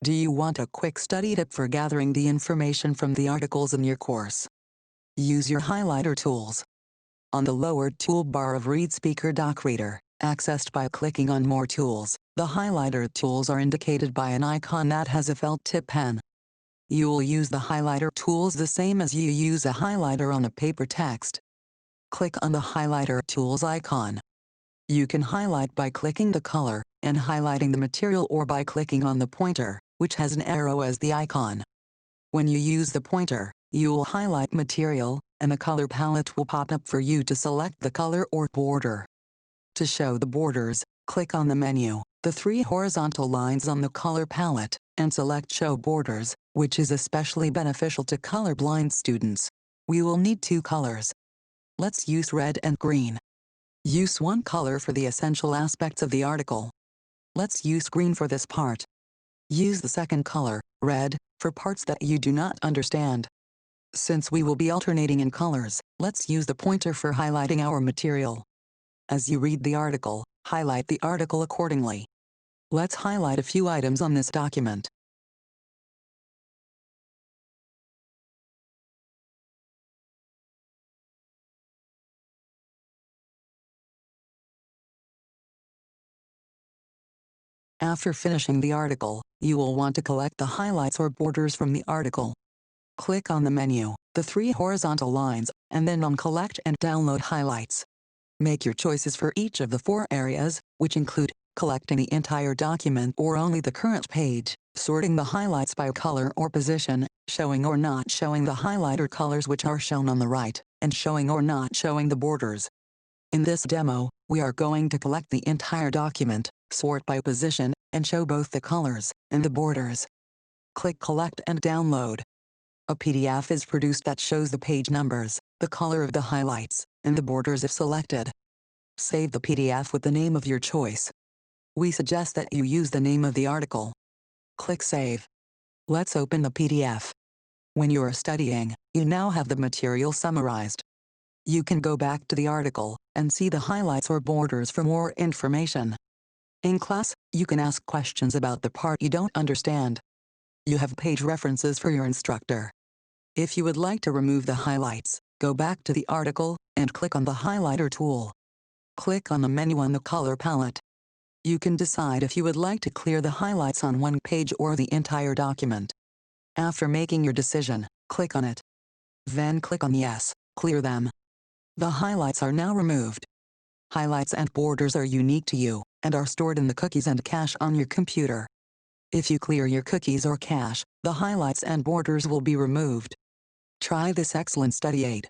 Do you want a quick study tip for gathering the information from the articles in your course? Use your highlighter tools. On the lower toolbar of Read Speaker Doc Reader, accessed by clicking on More Tools, the highlighter tools are indicated by an icon that has a felt tip pen. You will use the highlighter tools the same as you use a highlighter on a paper text. Click on the highlighter tools icon. You can highlight by clicking the color and highlighting the material, or by clicking on the pointer, which has an arrow as the icon. When you use the pointer, you will highlight material, and the color palette will pop up for you to select the color or border. To show the borders, click on the menu, the three horizontal lines on the color palette, and select Show Borders, which is especially beneficial to colorblind students. We will need two colors. Let's use red and green. Use one color for the essential aspects of the article. Let's use green for this part. Use the second color, red, for parts that you do not understand. Since we will be alternating in colors, let's use the pointer for highlighting our material. As you read the article, highlight the article accordingly. Let's highlight a few items on this document. After finishing the article, you will want to collect the highlights or borders from the article. Click on the menu, the three horizontal lines, and then on Collect and Download Highlights. Make your choices for each of the four areas, which include collecting the entire document or only the current page, sorting the highlights by color or position, showing or not showing the highlighter colors which are shown on the right, and showing or not showing the borders. In this demo, we are going to collect the entire document, sort by position, and show both the colors and the borders. Click Collect and Download. A PDF is produced that shows the page numbers, the color of the highlights, and the borders if selected. Save the PDF with the name of your choice. We suggest that you use the name of the article. Click Save. Let's open the PDF. When you are studying, you now have the material summarized. You can go back to the article and see the highlights or borders for more information. In class, you can ask questions about the part you don't understand. You have page references for your instructor. If you would like to remove the highlights, go back to the article and click on the highlighter tool. Click on the menu on the color palette. You can decide if you would like to clear the highlights on one page or the entire document. After making your decision, click on it. Then click on Yes, clear them. The highlights are now removed. Highlights and borders are unique to you and are stored in the cookies and cache on your computer. If you clear your cookies or cache, the highlights and borders will be removed. Try this excellent study aid.